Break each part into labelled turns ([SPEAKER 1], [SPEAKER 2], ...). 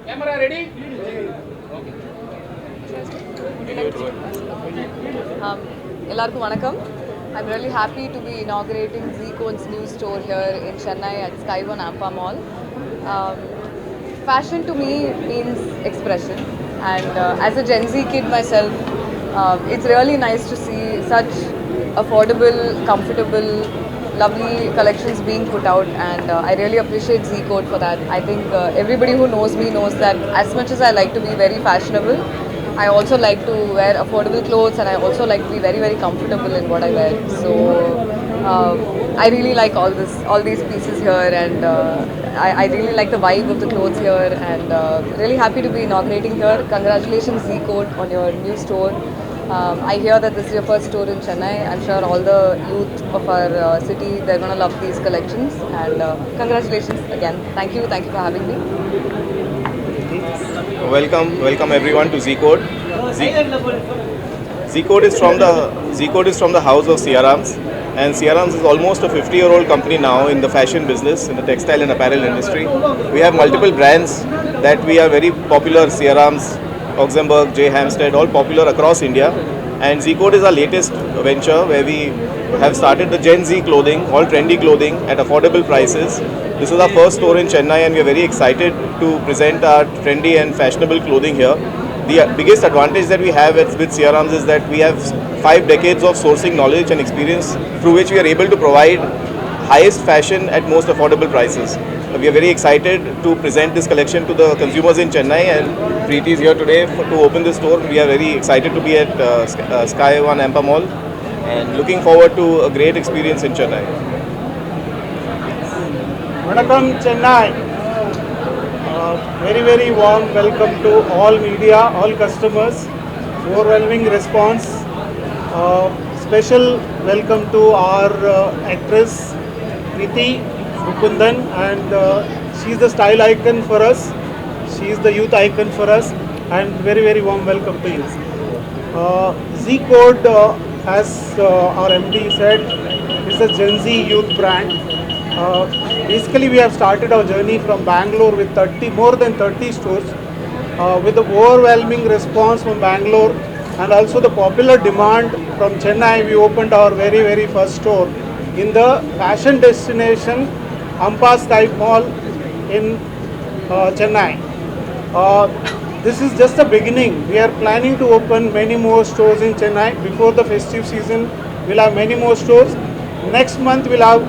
[SPEAKER 1] Camera ready?
[SPEAKER 2] எல்லாருக்கும் வணக்கம். I'm really happy to be inaugurating Z-Code's new store here in Chennai at Sky One Ampa Mall. Um, Fashion to me means expression, and as a Gen Z kid myself, it's really nice to see such affordable, comfortable, lovely collections being put out, and I really appreciate Z-Code for that. I think everybody who knows me knows that as much as I like to be very fashionable, I also like to wear affordable clothes, and I also like to be very, very comfortable in what I wear. So I really like all these pieces here, and I really like the vibe of the clothes here, and really happy to be inaugurating here. Congratulations, Z-Code, on your new store. I hear that this is your first store in Chennai. I'm sure all the youth of our city, they're going to love these collections, and congratulations again. Thank you for having me.
[SPEAKER 3] Welcome everyone to Z-Code. Z-Code is from the house of Siarams, and Siarams is almost a 50-year-old company now in the fashion business, in the textile and apparel industry. We have multiple brands that we are very popular: Siarams, Auxenberg, J. Hampstead, all popular across India. And Z-Code is our latest venture where we have started the Gen Z clothing, all trendy clothing at affordable prices. This is our first store in Chennai, and we are very excited to present our trendy and fashionable clothing here. The biggest advantage that we have with Siarams is that we have 5 decades of sourcing knowledge and experience through which we are able to provide highest fashion at most affordable prices. We are very excited to present this collection to the consumers in Chennai, and Preeti is here today to open this store. We are very excited to be at Sky One Ampa Mall and looking forward to a great experience in Chennai.
[SPEAKER 4] Vanakkam Chennai. Very warm welcome to all media, all customers. Overwhelming response. Special welcome to our actress Preeti Mukundan, and she's the style icon for us. She's the youth icon for us, and very warm welcome to you. Z-Code, as our MD said, is a Gen Z youth brand. Basically, we have started our journey from Bangalore with more than 30 stores. With the overwhelming response from Bangalore and also the popular demand from Chennai, we opened our very first store in the fashion destination Ampa Sky Mall in Chennai. This is just the beginning. We are planning to open many more stores in Chennai. Before the festive season, we'll have many more stores. Next month, we'll have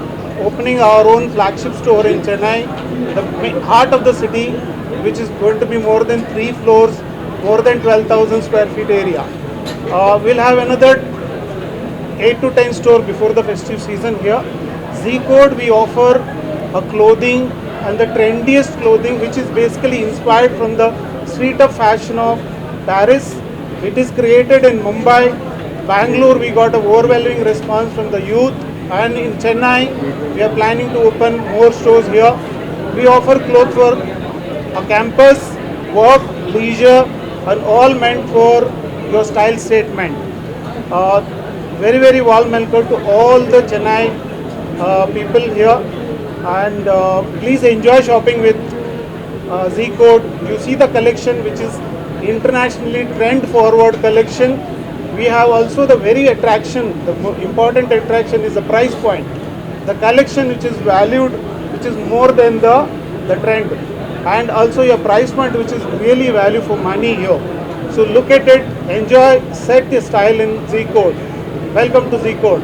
[SPEAKER 4] opening our own flagship store in Chennai, the heart of the city, which is going to be more than 3 floors, more than 12,000 square feet area. We'll have another 8 to 10 stores before the festive season here. Z-Code, we offer a clothing and the trendiest clothing, which is basically inspired from the street of fashion of Paris. It is created in Mumbai. Bangalore, we got an overwhelming response from the youth, and in Chennai, we are planning to open more stores here. We offer clothes for a campus, work, leisure, and all meant for your style statement. Very warm welcome to all the Chennai people here, and please enjoy shopping with Z-Code. You see the collection, which is internationally trend forward collection. We have also the very attraction, the important attraction is the price point. The collection which is valued, which is more than the trend, and also your price point which is really value for money here. So look at it, enjoy, set your style in Z-Code. Welcome to Z-Code.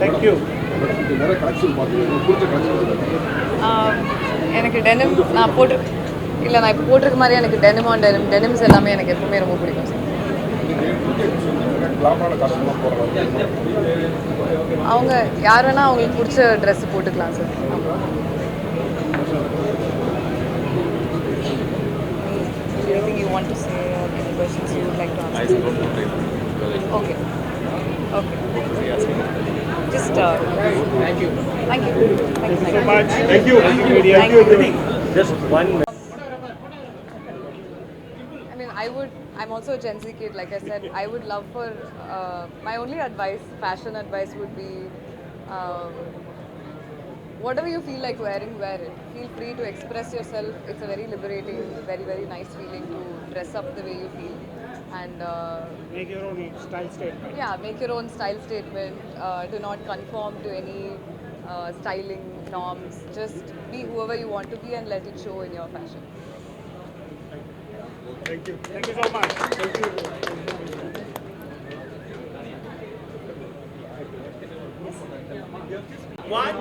[SPEAKER 4] Thank you.
[SPEAKER 2] எனக்கு denim நான் இப்போ போட்டிருக்க மாதிரி எனக்கு denims எல்லாமே எனக்கு எப்பவுமே ரொம்ப பிடிக்கும் சார். அவங்க யார் வேணால் அவங்களுக்கு பிடிச்ச ட்ரெஸ் போட்டுக்கலாம் sir. Anything you want to say or any questions you would like to ask? Okay. Just
[SPEAKER 4] Thank you.
[SPEAKER 2] Thank you
[SPEAKER 4] So much. Thank you. Thank you.
[SPEAKER 3] Just one.
[SPEAKER 2] I mean, I'm also a Gen Z kid, like I said. I would love for, my only advice, fashion advice would be, whatever you feel like wearing, wear it. Feel free to express yourself. It's a very liberating, very, very nice feeling to dress up the way you feel. And
[SPEAKER 4] Make your own style statement.
[SPEAKER 2] yeah, make your own style statement. Do not conform to any styling norms. Just be whoever you want to be and let it show in your fashion.
[SPEAKER 4] Thank you. Thank you so much. Thank you.
[SPEAKER 1] One,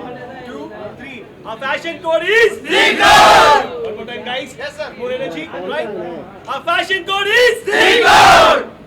[SPEAKER 1] two, three. Our fashion code is Sneaker! One more time, guys. Yes, sir. More energy, right? Our fashion code is Sneaker!